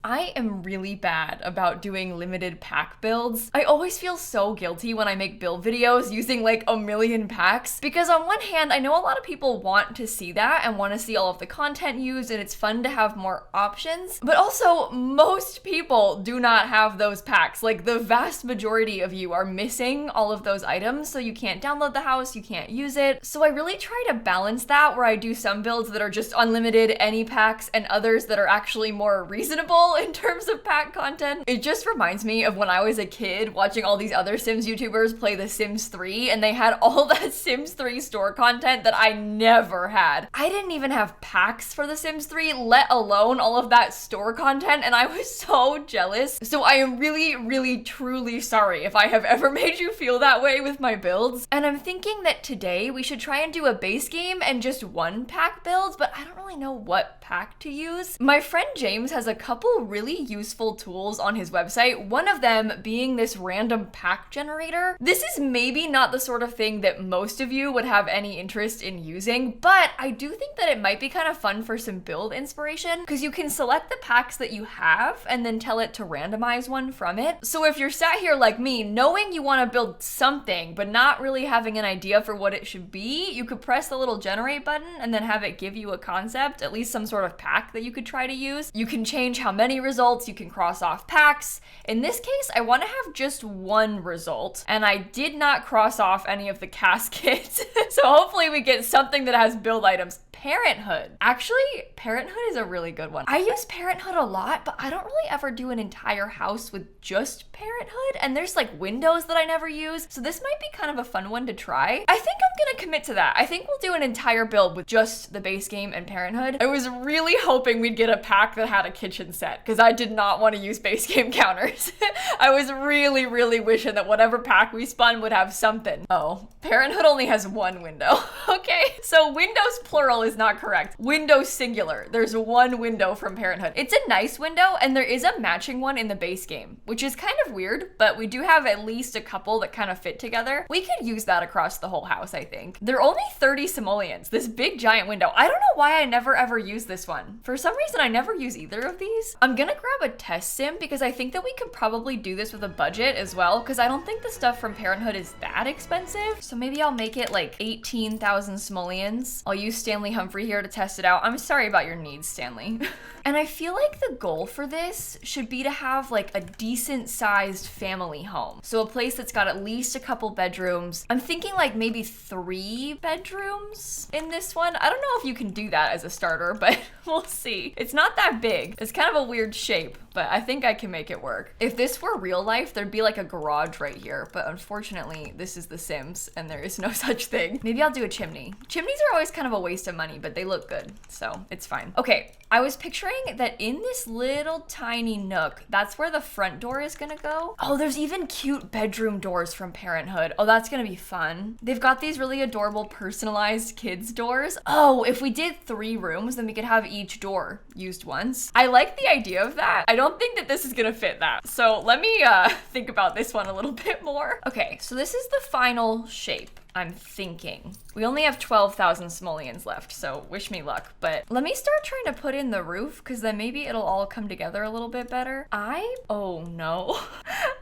I am really bad about doing limited pack builds. I always feel so guilty when I make build videos using like a million packs, because on one hand, I know a lot of people want to see that and want to see all of the content used, and it's fun to have more options, but also most people do not have those packs. Like the vast majority of you are missing all of those items, so you can't download the house, you can't use it. So I really try to balance that, where I do some builds that are just unlimited, any packs, and others that are actually more reasonable in terms of pack content. It just reminds me of when I was a kid watching all these other Sims YouTubers play The Sims 3, and they had all that Sims 3 store content that I never had. I didn't even have packs for The Sims 3, let alone all of that store content, and I was so jealous. So I am really, really, truly sorry if I have ever made you feel that way with my builds. And I'm thinking that today we should try and do a base game and just one pack build, but I don't really know what pack to use. My friend James has a couple really useful tools on his website, one of them being this random pack generator. This is maybe not the sort of thing that most of you would have any interest in using, but I do think that it might be kind of fun for some build inspiration, because you can select the packs that you have and then tell it to randomize one from it. So if you're sat here like me, knowing you want to build something but not really having an idea for what it should be, you could press the little generate button and then have it give you a concept, at least some sort of pack that you could try to use. You can change how many results, you can cross off packs. In this case, I want to have just one result, and I did not cross off any of the caskets. So hopefully we get something that has build items. Parenthood. Actually, Parenthood is a really good one. I use Parenthood a lot, but I don't really ever do an entire house with just Parenthood, and there's like windows that I never use, so this might be kind of a fun one to try. I think I'm gonna commit to that. I think we'll do an entire build with just the base game and Parenthood. I was really hoping we'd get a pack that had a kitchen set, because I did not want to use base game counters. I was really, really wishing that whatever pack we spun would have something. Oh, Parenthood only has one window. Okay, so windows plural is not correct. Window singular. There's one window from Parenthood. It's a nice window, and there is a matching one in the base game, which is kind of weird, but we do have at least a couple that kind of fit together. We could use that across the whole house, I think. They're only 30 simoleons, this big giant window. I don't know why I never ever use this one. For some reason, I never use either of these. I'm gonna grab a test sim because I think that we could probably do this with a budget as well, because I don't think the stuff from Parenthood is that expensive. So maybe I'll make it like 18,000 simoleons. I'll use Stanley Humphrey here to test it out. I'm sorry about your needs, Stanley. And I feel like the goal for this should be to have like a decent sized family home. So a place that's got at least a couple bedrooms. I'm thinking like maybe 3 bedrooms in this one. I don't know if you can do that as a starter, but we'll see. It's not that big. It's kind of a weird shape, but I think I can make it work. If this were real life, there'd be like a garage right here, but unfortunately this is The Sims and there is no such thing. Maybe I'll do a chimney. Chimneys are always kind of a waste of money, but they look good, so it's fine. Okay, I was picturing that in this little tiny nook, that's where the front door is gonna go. Oh, there's even cute bedroom doors from Parenthood. Oh, that's gonna be fun. They've got these really adorable personalized kids doors. Oh, if we did 3 rooms, then we could have each door used once. I like the idea of that. I don't think that this is gonna fit that. So let me think about this one a little bit more. Okay, so this is the final shape. I'm thinking. We only have 12,000 simoleons left, so wish me luck. But let me start trying to put in the roof, because then maybe it'll all come together a little bit better. Oh no.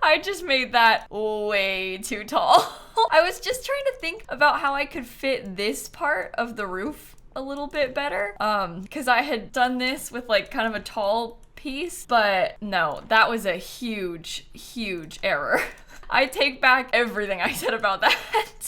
I just made that way too tall. I was just trying to think about how I could fit this part of the roof a little bit better. Because I had done this with like kind of a tall piece, but no, that was a huge, huge error. I take back everything I said about that.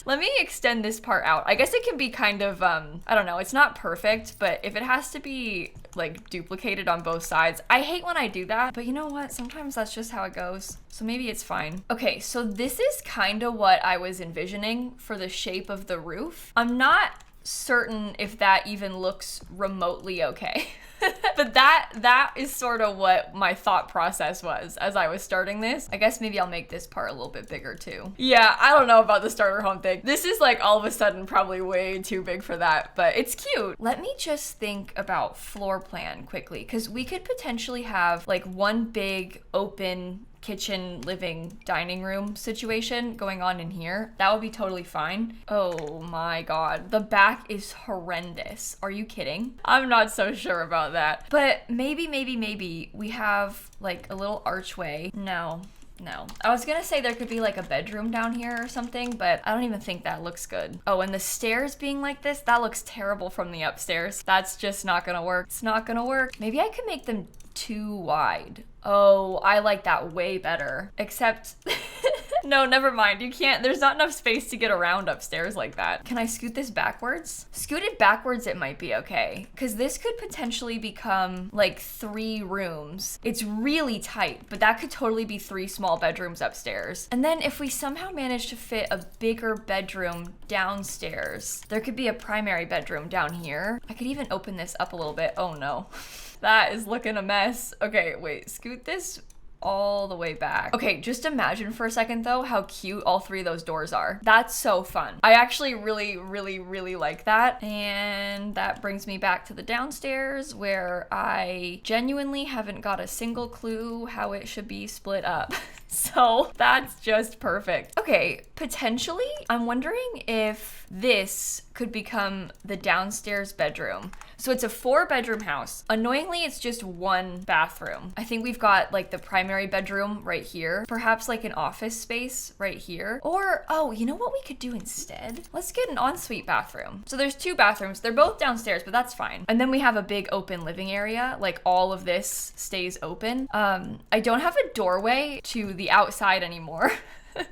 Let me extend this part out. I guess it can be kind of, I don't know, it's not perfect, but if it has to be like duplicated on both sides, I hate when I do that, but you know what? Sometimes that's just how it goes. So maybe it's fine. Okay, so this is kind of what I was envisioning for the shape of the roof. I'm not certain if that even looks remotely okay. But that is sort of what my thought process was as I was starting this. I guess maybe I'll make this part a little bit bigger too. Yeah, I don't know about the starter home thing. This is like all of a sudden probably way too big for that, but it's cute. Let me just think about floor plan quickly, because we could potentially have like one big open kitchen, living, dining room situation going on in here. That would be totally fine. Oh my God. The back is horrendous. Are you kidding? I'm not so sure about that. But maybe we have like a little archway. No. I was gonna say there could be like a bedroom down here or something, but I don't even think that looks good. Oh, and the stairs being like this, that looks terrible from the upstairs. That's just not gonna work. It's not gonna work. Maybe I could make them too wide. Oh, I like that way better. Except, no, never mind. You can't, there's not enough space to get around upstairs like that. Can I scoot this backwards? Scooted backwards, it might be okay. Because this could potentially become like 3 rooms. It's really tight, but that could totally be 3 small bedrooms upstairs. And then if we somehow manage to fit a bigger bedroom downstairs, there could be a primary bedroom down here. I could even open this up a little bit. Oh no. That is looking a mess. Okay, wait, scoot this all the way back. Okay, just imagine for a second though how cute all 3 of those doors are. That's so fun. I actually really like that. And that brings me back to the downstairs where I genuinely haven't got a single clue how it should be split up. So that's just perfect. Okay, potentially, I'm wondering if this could become the downstairs bedroom. So it's a 4-bedroom house. Annoyingly, it's just 1 bathroom. I think we've got like the primary bedroom right here, perhaps like an office space right here. Or, oh, you know what we could do instead? Let's get an ensuite bathroom. So there's 2 bathrooms. They're both downstairs, but that's fine. And then we have a big open living area. Like all of this stays open. I don't have a doorway to the outside anymore.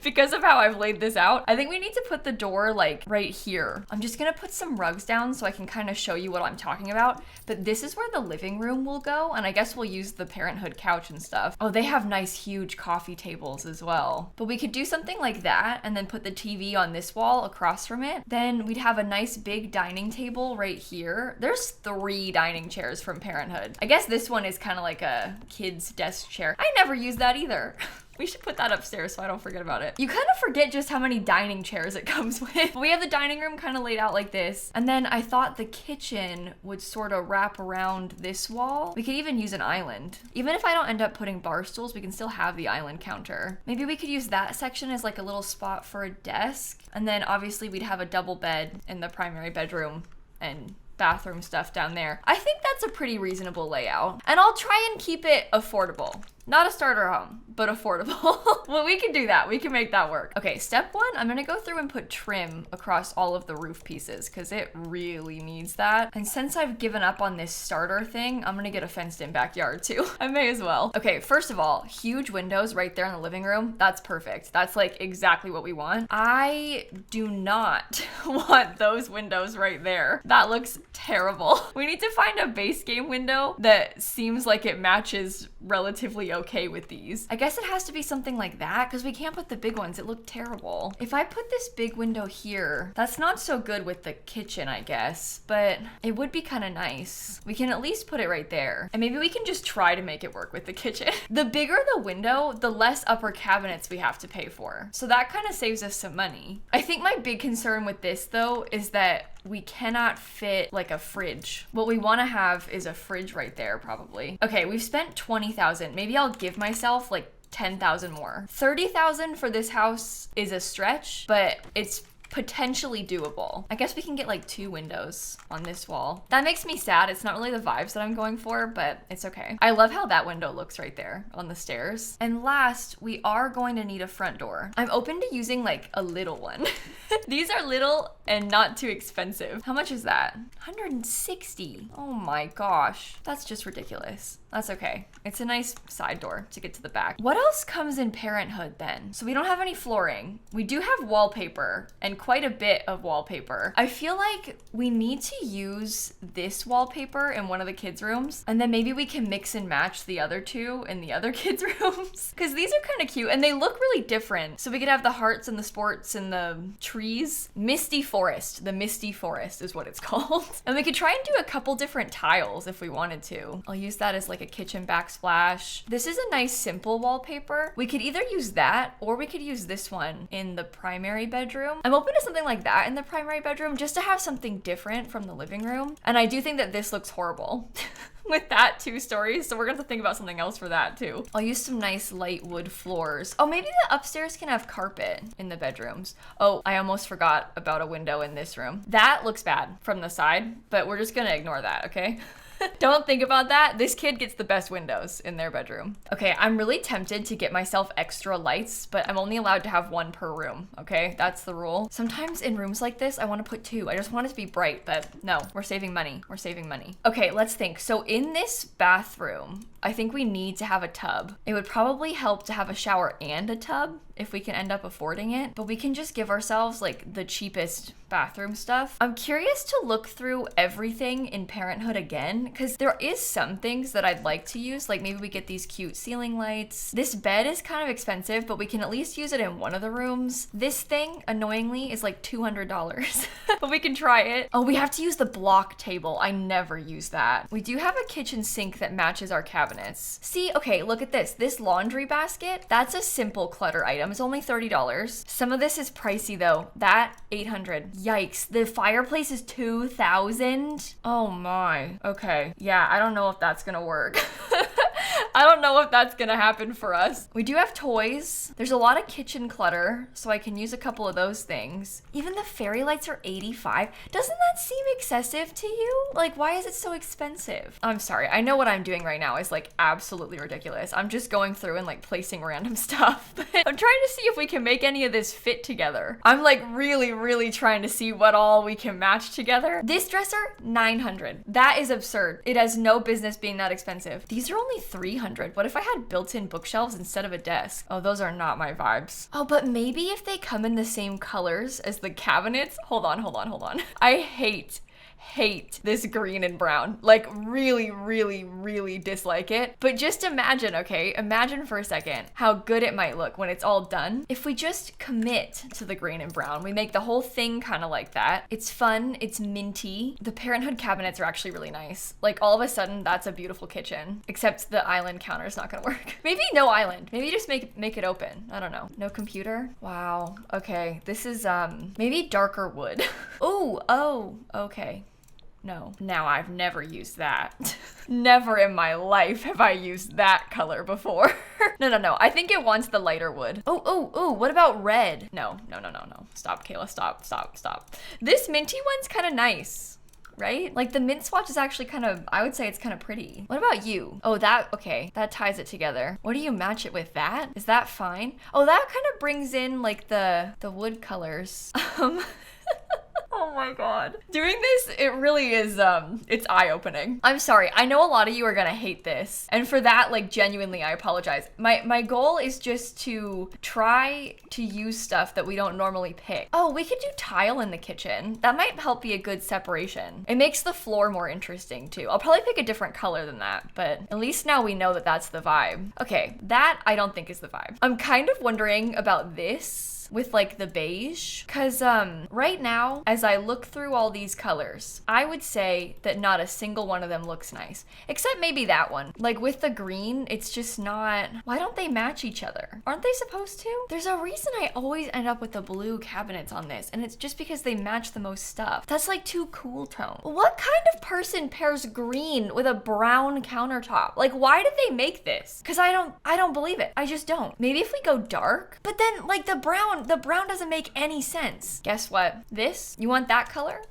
Because of how I've laid this out, I think we need to put the door like right here. I'm just gonna put some rugs down so I can kind of show you what I'm talking about. But this is where the living room will go, and I guess we'll use the Parenthood couch and stuff. Oh, they have nice huge coffee tables as well. But we could do something like that and then put the TV on this wall across from it. Then we'd have a nice big dining table right here. There's 3 dining chairs from Parenthood. I guess this one is kind of like a kid's desk chair. I never use that either. We should put that upstairs so I don't forget about it. You kind of forget just how many dining chairs it comes with. We have the dining room kind of laid out like this. And then I thought the kitchen would sort of wrap around this wall. We could even use an island. Even if I don't end up putting bar stools, we can still have the island counter. Maybe we could use that section as like a little spot for a desk. And then obviously we'd have a double bed in the primary bedroom and bathroom stuff down there. I think that's a pretty reasonable layout. And I'll try and keep it affordable. Not a starter home, but affordable. Well, we can do that. We can make that work. Okay, step 1, I'm gonna go through and put trim across all of the roof pieces because it really needs that. And since I've given up on this starter thing, I'm gonna get a fenced in backyard too. I may as well. Okay, first of all, huge windows right there in the living room. That's perfect. That's like exactly what we want. I do not want those windows right there. That looks terrible. We need to find a base game window that seems like it matches relatively okay with these. I guess it has to be something like that because we can't put the big ones. It looked terrible. If I put this big window here, that's not so good with the kitchen, I guess, but it would be kind of nice. We can at least put it right there. And maybe we can just try to make it work with the kitchen. The bigger the window, the less upper cabinets we have to pay for. So that kind of saves us some money. I think my big concern with this though is that we cannot fit like a fridge. What we want to have is a fridge right there probably. Okay, we've spent 20,000. Maybe I'll give myself like 10,000 more. 30,000 for this house is a stretch, but it's potentially doable. I guess we can get like 2 windows on this wall. That makes me sad. It's not really the vibes that I'm going for, but it's okay. I love how that window looks right there on the stairs. And last, we are going to need a front door. I'm open to using like a little one. These are little and not too expensive. How much is that? 160. Oh my gosh. That's just ridiculous. That's okay. It's a nice side door to get to the back. What else comes in Parenthood then? So we don't have any flooring. We do have wallpaper and quite a bit of wallpaper. I feel like we need to use this wallpaper in one of the kids' rooms, and then maybe we can mix and match the other 2 in the other kids' rooms because these are kind of cute and they look really different. So we could have the hearts and the sports and the trees. Misty Forest. The Misty Forest is what it's called. And we could try and do a couple different tiles if we wanted to. I'll use that as like like a kitchen backsplash. This is a nice simple wallpaper. We could either use that or we could use this one in the primary bedroom. I'm open to something like that in the primary bedroom just to have something different from the living room. And I do think that this looks horrible. With that 2 stories, so we're gonna have to think about something else for that too. I'll use some nice light wood floors. Oh, maybe the upstairs can have carpet in the bedrooms. Oh, I almost forgot about a window in this room. That looks bad from the side, but we're just gonna ignore that, okay? Don't think about that. This kid gets the best windows in their bedroom. Okay, I'm really tempted to get myself extra lights, but I'm only allowed to have 1 per room, okay? That's the rule. Sometimes in rooms like this, I want to put 2. I just want it to be bright, but no, we're saving money. We're saving money. Okay, let's think. So in this bathroom, I think we need to have a tub. It would probably help to have a shower and a tub if we can end up affording it, but we can just give ourselves like the cheapest bathroom stuff. I'm curious to look through everything in Parenthood again, because there is some things that I'd like to use, like maybe we get these cute ceiling lights. This bed is kind of expensive, but we can at least use it in one of the rooms. This thing, annoyingly, is like $200, but we can try it. Oh, we have to use the block table. I never use that. We do have a kitchen sink that matches our cabinets. See, okay, look at this. This laundry basket, that's a simple clutter item. It's only $30. Some of this is pricey though. That, $800. Yikes, the fireplace is $2,000. Oh my, okay. Yeah, I don't know if that's gonna work. I don't know if that's gonna happen for us. We do have toys. There's a lot of kitchen clutter, so I can use a couple of those things. Even the fairy lights are $85. Doesn't that seem excessive to you? Like, why is it so expensive? I'm sorry, I know what I'm doing right now is like absolutely ridiculous. I'm just going through and like placing random stuff. But I'm trying to see if we can make any of this fit together. I'm like really trying to see what all we can match together. This dresser, $900. That is absurd. It has no business being that expensive. These are only $300. What if I had built-in bookshelves instead of a desk? Oh, those are not my vibes. Oh, but maybe if they come in the same colors as the cabinets. Hold on. I hate this green and brown. Like really dislike it. But just imagine, okay? Imagine for a second how good it might look when it's all done. If we just commit to the green and brown, we make the whole thing kind of like that. It's fun, it's minty. The Parenthood cabinets are actually really nice. Like all of a sudden, that's a beautiful kitchen. Except the island counter is not gonna work. Maybe no island. Maybe just make it open. I don't know. No computer? Wow. Okay, this is maybe darker wood. Oh, okay. No. Now I've never used that. Never in my life have I used that color before. No. I think it wants the lighter wood. Oh, what about red? No. Stop, Kayla, stop. This minty one's kind of nice, right? Like the mint swatch is actually kind of, I would say it's kind of pretty. What about you? Oh, okay, that ties it together. What do you match it with? That? Is that fine? Oh, that kind of brings in like the wood colors. Oh my god. Doing this, it really is, it's eye-opening. I'm sorry, I know a lot of you are gonna hate this. And for that, like, genuinely, I apologize. My goal is just to try to use stuff that we don't normally pick. Oh, we could do tile in the kitchen. That might help be a good separation. It makes the floor more interesting, too. I'll probably pick a different color than that, but at least now we know that that's the vibe. Okay, that I don't think is the vibe. I'm kind of wondering about this with like the beige, because right now as I look through all these colors, I would say that not a single one of them looks nice, except maybe that one. Like with the green, it's just not, why don't they match each other? Aren't they supposed to? There's a reason I always end up with the blue cabinets on this, and it's just because they match the most stuff. That's like too cool tone. What kind of person pairs green with a brown countertop? Like, why did they make this? Because I don't believe it. I just don't. Maybe if we go dark, but then like the brown doesn't make any sense. Guess what? This, you want that color?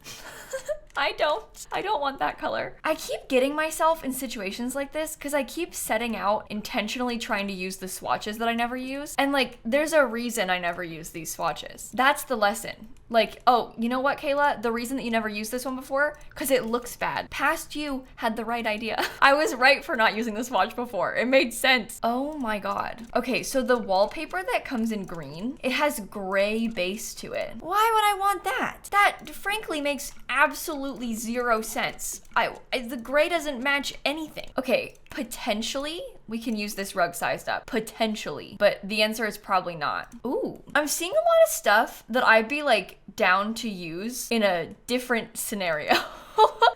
I don't want that color. I keep getting myself in situations like this because I keep setting out intentionally trying to use the swatches that I never use. And like, there's a reason I never use these swatches. That's the lesson. Like, oh, you know what, Kayla? The reason that you never used this one before? Because it looks bad. Past you had the right idea. I was right for not using the swatch before. It made sense. Oh my god. Okay, so the wallpaper that comes in green, it has gray base to it. Why would I want that? That frankly makes absolutely zero sense. The gray doesn't match anything. Okay, potentially we can use this rug sized up. Potentially. But the answer is probably not. Ooh. I'm seeing a lot of stuff that I'd be like down to use in a different scenario.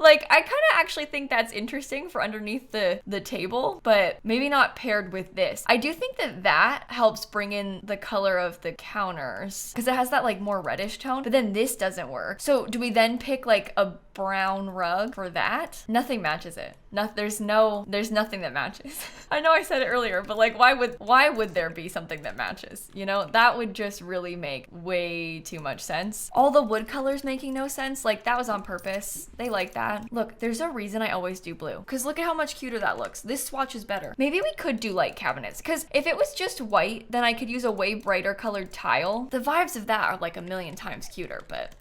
Like, I kind of actually think that's interesting for underneath the table, but maybe not paired with this. I do think that helps bring in the color of the counters because it has that like more reddish tone, but then this doesn't work. So do we then pick like a brown rug for that? Nothing matches it. There's nothing that matches. I know I said it earlier, but like why would there be something that matches? You know, that would just really make way too much sense. All the wood colors making no sense, like that was on purpose. They like that. Look, there's a reason I always do blue, because look at how much cuter that looks. This swatch is better. Maybe we could do light cabinets, because if it was just white, then I could use a way brighter colored tile. The vibes of that are like a million times cuter, but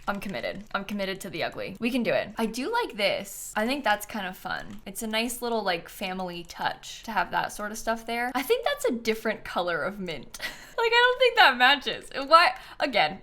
I'm committed. I'm committed to the ugly. We can do it. I do like this. I think that's kind of fun. It's a nice little like family touch to have that sort of stuff there. I think that's a different color of mint. Like, I don't think that matches.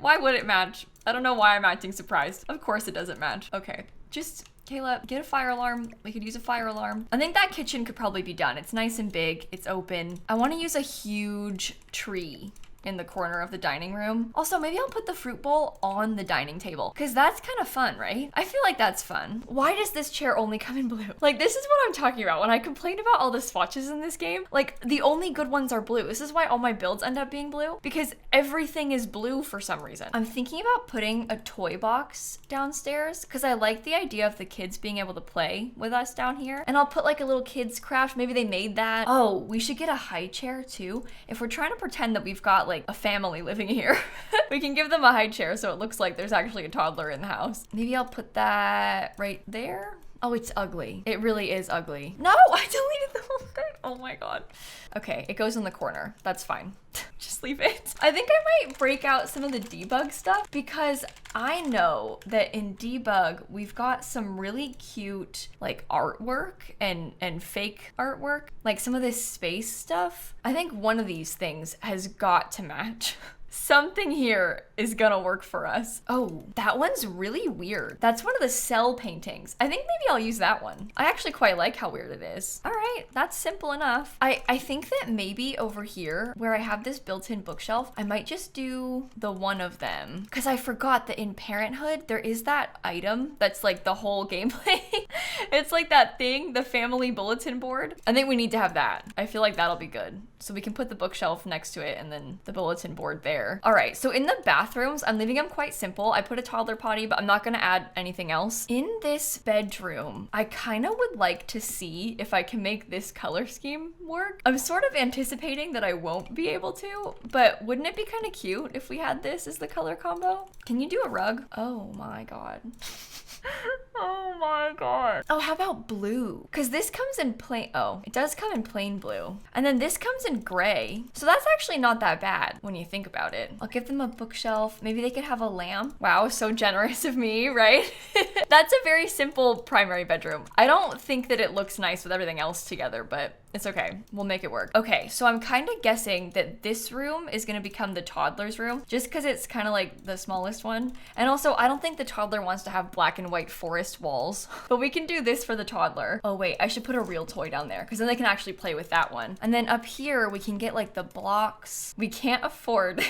Why would it match? I don't know why I'm acting surprised. Of course it doesn't match. Okay, just Kayla, get a fire alarm. We could use a fire alarm. I think that kitchen could probably be done. It's nice and big. It's open. I want to use a huge tree in the corner of the dining room. Also, maybe I'll put the fruit bowl on the dining table because that's kind of fun, right? I feel like that's fun. Why does this chair only come in blue? Like, this is what I'm talking about when I complain about all the swatches in this game. Like, the only good ones are blue. This is why all my builds end up being blue, because everything is blue for some reason. I'm thinking about putting a toy box downstairs because I like the idea of the kids being able to play with us down here. And I'll put like a little kids craft. Maybe they made that. Oh, we should get a high chair too. If we're trying to pretend that we've got like a family living here, we can give them a high chair so it looks like there's actually a toddler in the house. Maybe I'll put that right there. Oh, it's ugly. It really is ugly. No, I deleted the whole thing. Oh my God. Okay, it goes in the corner. That's fine. Just leave it. I think I might break out some of the debug stuff because I know that in debug, we've got some really cute like artwork and fake artwork, like some of this space stuff. I think one of these things has got to match. Something here is gonna work for us. Oh, that one's really weird. That's one of the cell paintings. I think maybe I'll use that one. I actually quite like how weird it is. All right, that's simple enough. I think that maybe over here where I have this built-in bookshelf, I might just do the one of them because I forgot that in Parenthood, there is that item that's like the whole gameplay. It's like that thing, the family bulletin board. I think we need to have that. I feel like that'll be good. So we can put the bookshelf next to it and then the bulletin board there. All right, so in the bathrooms, I'm leaving them quite simple. I put a toddler potty, but I'm not gonna add anything else. In this bedroom, I kind of would like to see if I can make this color scheme work. I'm sort of anticipating that I won't be able to, but wouldn't it be kind of cute if we had this as the color combo? Can you do a rug? Oh my God. Oh my God. Oh, how about blue? Because this comes in plain, oh, it does come in plain blue. And then this comes in gray. So that's actually not that bad when you think about it. I'll give them a bookshelf. Maybe they could have a lamp. Wow, so generous of me, right? That's a very simple primary bedroom. I don't think that it looks nice with everything else together, but it's okay. We'll make it work. Okay, so I'm kind of guessing that this room is gonna become the toddler's room just because it's kind of like the smallest one. And also, I don't think the toddler wants to have black and white forest walls, but we can do this for the toddler. Oh wait, I should put a real toy down there because then they can actually play with that one. And then up here, we can get like the blocks. We can't afford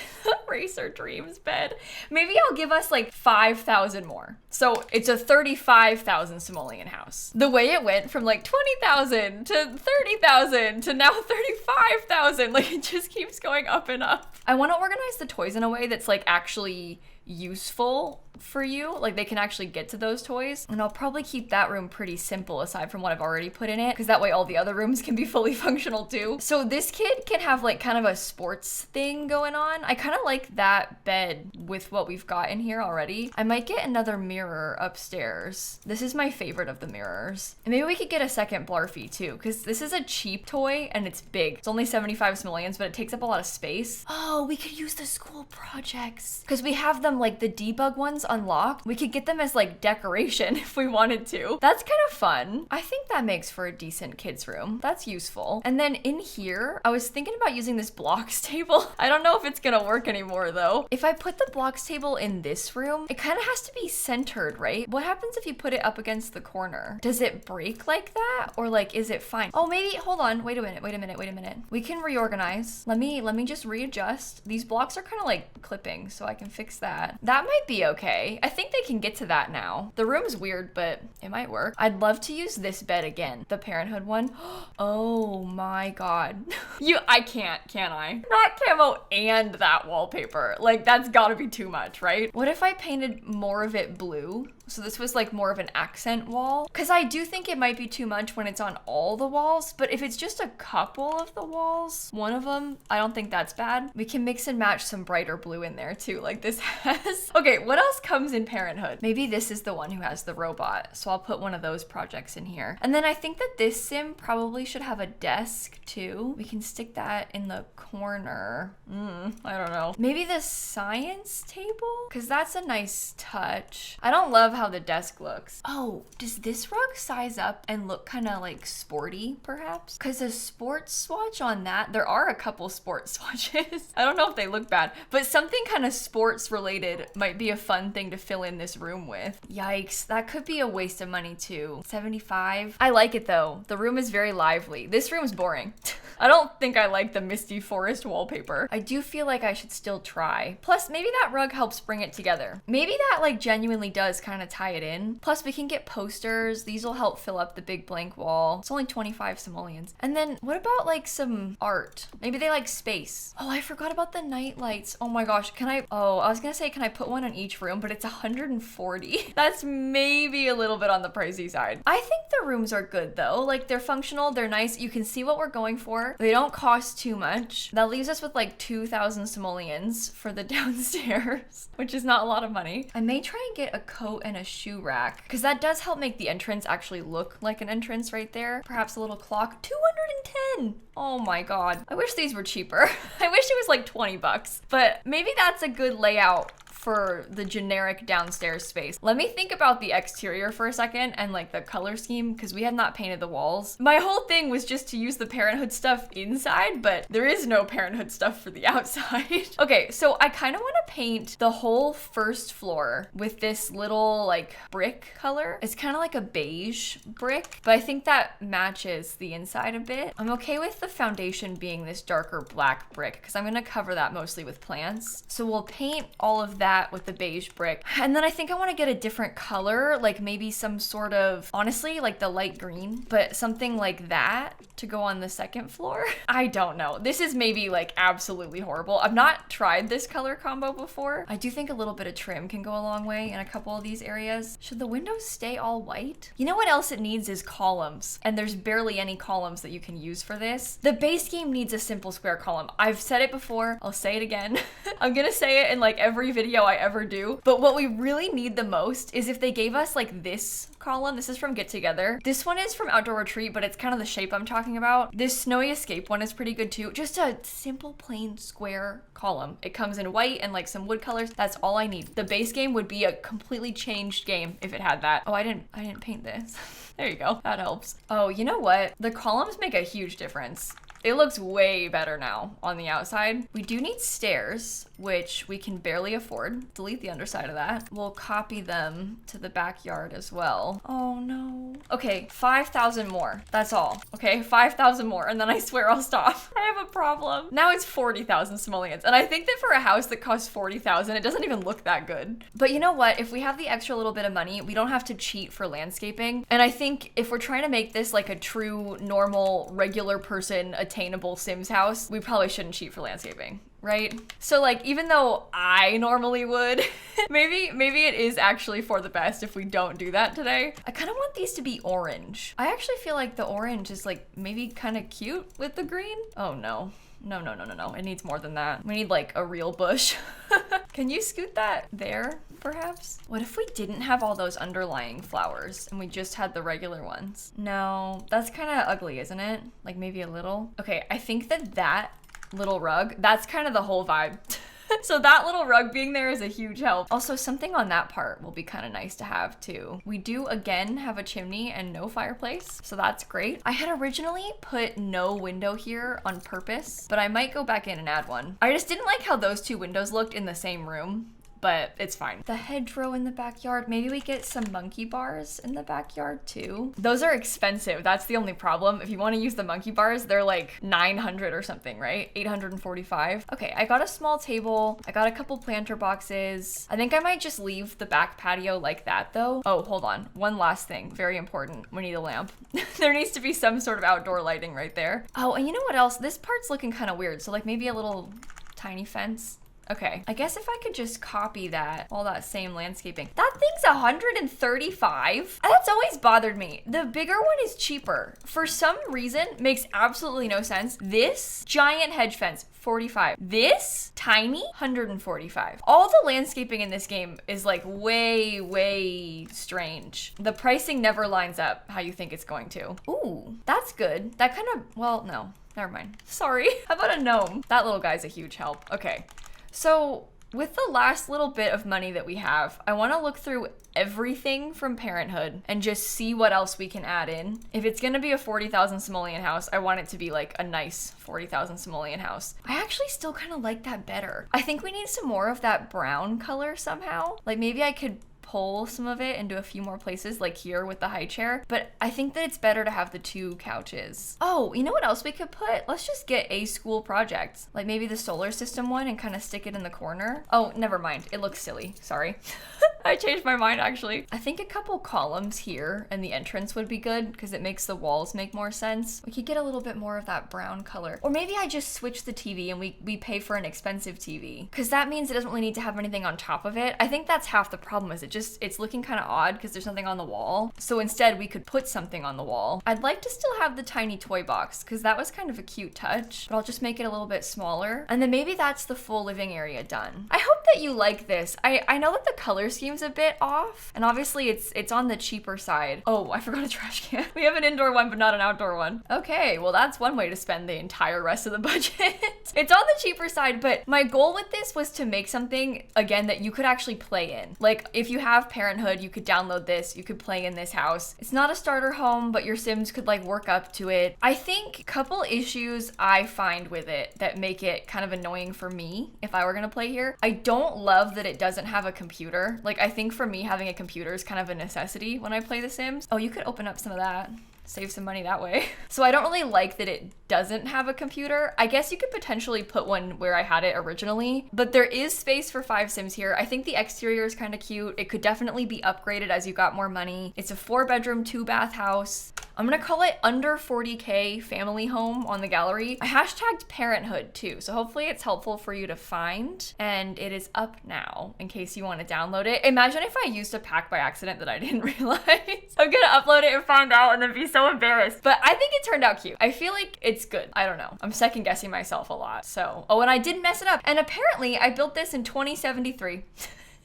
Racer Dreams bed. Maybe I'll give us like 5,000 more. So it's a 35,000 simoleon house. The way it went from like 20,000 to 30,000 to now 35,000, like it just keeps going up and up. I want to organize the toys in a way that's like actually useful for you, like they can actually get to those toys. And I'll probably keep that room pretty simple aside from what I've already put in it, because that way all the other rooms can be fully functional too. So this kid can have like kind of a sports thing going on. I kind of like that bed with what we've got in here already. I might get another mirror upstairs. This is my favorite of the mirrors. And maybe we could get a second Blarfy too, because this is a cheap toy and it's big. It's only 75 simoleons, but it takes up a lot of space. Oh, we could use the school projects because we have them like the debug ones unlocked. We could get them as like decoration if we wanted to. That's kind of fun. I think that makes for a decent kids room. That's useful. And then in here, I was thinking about using this blocks table. I don't know if it's gonna work anymore though. If I put the blocks table in this room, it kind of has to be centered, right? What happens if you put it up against the corner? Does it break like that? Or like, is it fine? Oh, maybe, hold on. Wait a minute. We can reorganize. Let me just readjust. These blocks are kind of like clipping, so I can fix that. that. That might be okay. I think they can get to that now. The room's weird, but it might work. I'd love to use this bed again, the Parenthood one. Oh my God. I can't I? Not camo and that wallpaper. Like, that's gotta be too much, right? What if I painted more of it blue? So this was like more of an accent wall. Cause I do think it might be too much when it's on all the walls, but if it's just a couple of the walls, one of them, I don't think that's bad. We can mix and match some brighter blue in there too, like this has. Okay, what else comes in Parenthood? Maybe this is the one who has the robot. So I'll put one of those projects in here. And then I think that this sim probably should have a desk too. We can stick that in the corner. I don't know. Maybe the science table? Cause that's a nice touch. I don't love how the desk looks. Oh, does this rug size up and look kind of like sporty perhaps? Cause a sports swatch on that, there are a couple sports swatches. I don't know if they look bad, but something kind of sports related might be a fun thing to fill in this room with. Yikes, that could be a waste of money too. 75. I like it though. The room is very lively. This room's boring. I don't think I like the misty forest wallpaper. I do feel like I should still try. Plus, maybe that rug helps bring it together. Maybe that like genuinely does kind of tie it in. Plus, we can get posters. These will help fill up the big blank wall. It's only 25 simoleons. And then what about like some art? Maybe they like space. Oh, I forgot about the night lights. Oh my gosh, I was gonna say, can I put one in each room? But it's 140. That's maybe a little bit on the pricey side. I think the rooms are good though. Like they're functional, they're nice. You can see what we're going for. They don't cost too much. That leaves us with like 2,000 simoleons for the downstairs, which is not a lot of money. I may try and get a coat and a shoe rack because that does help make the entrance actually look like an entrance right there. Perhaps a little clock. 210. Oh my God. I wish these were cheaper. I wish it was like 20 bucks, but maybe that's a good layout for the generic downstairs space. Let me think about the exterior for a second and like the color scheme because we have not painted the walls. My whole thing was just to use the Parenthood stuff inside, but there is no Parenthood stuff for the outside. Okay, so I kind of want to paint the whole first floor with this little like brick color. It's kind of like a beige brick, but I think that matches the inside a bit. I'm okay with the foundation being this darker black brick because I'm gonna cover that mostly with plants. So we'll paint all of that with the beige brick. And then I think I want to get a different color, like maybe some sort of, honestly, like the light green, but something like that to go on the second floor. I don't know. This is maybe like absolutely horrible. I've not tried this color combo before. I do think a little bit of trim can go a long way in a couple of these areas. Should the windows stay all white? You know what else it needs is columns, and there's barely any columns that you can use for this. The base game needs a simple square column. I've said it before, I'll say it again. I'm gonna say it in like every video I ever do, but what we really need the most is if they gave us like this column. This is from Get Together. This one is from Outdoor Retreat, but it's kind of the shape I'm talking about. This Snowy Escape one is pretty good too. Just a simple plain square column. It comes in white and like some wood colors. That's all I need. The base game would be a completely changed game if it had that. Oh, I didn't paint this. There you go. That helps. Oh, you know what? The columns make a huge difference. It looks way better now on the outside. We do need stairs, which we can barely afford. Delete the underside of that. We'll copy them to the backyard as well. Oh no. Okay, 5,000 more. That's all. Okay, 5,000 more, and then I swear I'll stop. I have a problem. Now it's 40,000 simoleons, and I think that for a house that costs 40,000, it doesn't even look that good. But you know what? If we have the extra little bit of money, we don't have to cheat for landscaping. And I think if we're trying to make this like a true, normal, regular person, attainable Sims house, we probably shouldn't cheat for landscaping, right? So like, even though I normally would, maybe it is actually for the best if we don't do that today. I kind of want these to be orange. I actually feel like the orange is like maybe kind of cute with the green. Oh no. No. It needs more than that. We need like a real bush. Can you scoot that there, perhaps? What if we didn't have all those underlying flowers and we just had the regular ones? No, that's kind of ugly, isn't it? Like maybe a little. Okay, I think that little rug, that's kind of the whole vibe. So that little rug being there is a huge help. Also, something on that part will be kind of nice to have too. We do again have a chimney and no fireplace, so that's great. I had originally put no window here on purpose, but I might go back in and add one. I just didn't like how those two windows looked in the same room. but it's fine. The hedgerow in the backyard. Maybe we get some monkey bars in the backyard too. Those are expensive. That's the only problem. If you want to use the monkey bars, they're like 900 or something, right? 845. Okay, I got a small table. I got a couple planter boxes. I think I might just leave the back patio like that though. Oh, hold on. One last thing. Very important. We need a lamp. There needs to be some sort of outdoor lighting right there. Oh, and you know what else? This part's looking kind of weird. So like maybe a little tiny fence. Okay, I guess if I could just copy that, all that same landscaping. That thing's 135. That's always bothered me. The bigger one is cheaper. For some reason, makes absolutely no sense. This giant hedge fence, 45. This tiny, 145. All the landscaping in this game is like way, way strange. The pricing never lines up how you think it's going to. Ooh, that's good. That kind of, well, no, never mind. Sorry. How about a gnome? That little guy's a huge help. Okay. So with the last little bit of money that we have, I want to look through everything from Parenthood and just see what else we can add in. If it's going to be a 40,000 simoleon house, I want it to be like a nice 40,000 simoleon house. I actually still kind of like that better. I think we need some more of that brown color somehow. Like maybe I could pull some of it into a few more places, like here with the high chair, but I think that it's better to have the 2 couches. Oh, you know what else we could put? Let's just get a school project, like maybe the solar system one, and kind of stick it in the corner. Oh, never mind. It looks silly. Sorry. I changed my mind actually. I think a couple columns here and the entrance would be good because it makes the walls make more sense. We could get a little bit more of that brown color. Or maybe I just switch the TV and we pay for an expensive TV, because that means it doesn't really need to have anything on top of it. I think that's half the problem, is it's looking kind of odd because there's nothing on the wall. So instead we could put something on the wall. I'd like to still have the tiny toy box because that was kind of a cute touch, but I'll just make it a little bit smaller. And then maybe that's the full living area done. I hope that you like this. I know that the color scheme's a bit off, and obviously it's on the cheaper side. Oh, I forgot a trash can. We have an indoor one, but not an outdoor one. Okay, well that's one way to spend the entire rest of the budget. It's on the cheaper side, but my goal with this was to make something, again, that you could actually play in. Like if you have Parenthood, you could download this, you could play in this house. It's not a starter home, but your Sims could like work up to it. I think a couple issues I find with it that make it kind of annoying for me if I were gonna play here. I don't love that it doesn't have a computer. Like I think for me, having a computer is kind of a necessity when I play The Sims. Oh, you could open up some of that. Save some money that way. So I don't really like that it doesn't have a computer. I guess you could potentially put one where I had it originally, but there is space for 5 Sims here. I think the exterior is kind of cute. It could definitely be upgraded as you got more money. It's a 4-bedroom, 2-bath house. I'm gonna call it under 40K family home on the gallery. I hashtagged Parenthood too, so hopefully it's helpful for you to find. And it is up now in case you want to download it. Imagine if I used a pack by accident that I didn't realize. I'm gonna upload it and find out and then be so embarrassed. But I think it turned out cute. I feel like it's good. I don't know. I'm second guessing myself a lot. So, oh, and I did mess it up. And apparently I built this in 2073.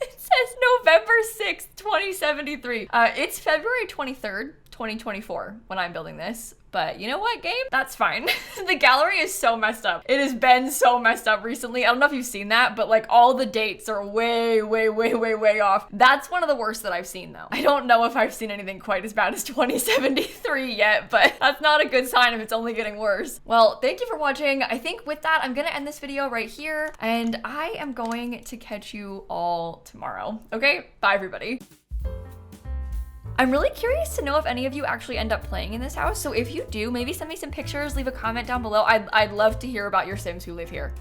It says November 6th, 2073. It's February 23rd. 2024 when I'm building this, but you know what, game? That's fine. The gallery is so messed up. It has been so messed up recently. I don't know if you've seen that, but like all the dates are way, way, way, way, way off. That's one of the worst that I've seen though. I don't know if I've seen anything quite as bad as 2073 yet, but that's not a good sign if it's only getting worse. Well, thank you for watching. I think with that, I'm gonna end this video right here, and I am going to catch you all tomorrow. Okay, bye everybody. I'm really curious to know if any of you actually end up playing in this house. So if you do, maybe send me some pictures, leave a comment down below. I'd love to hear about your Sims who live here.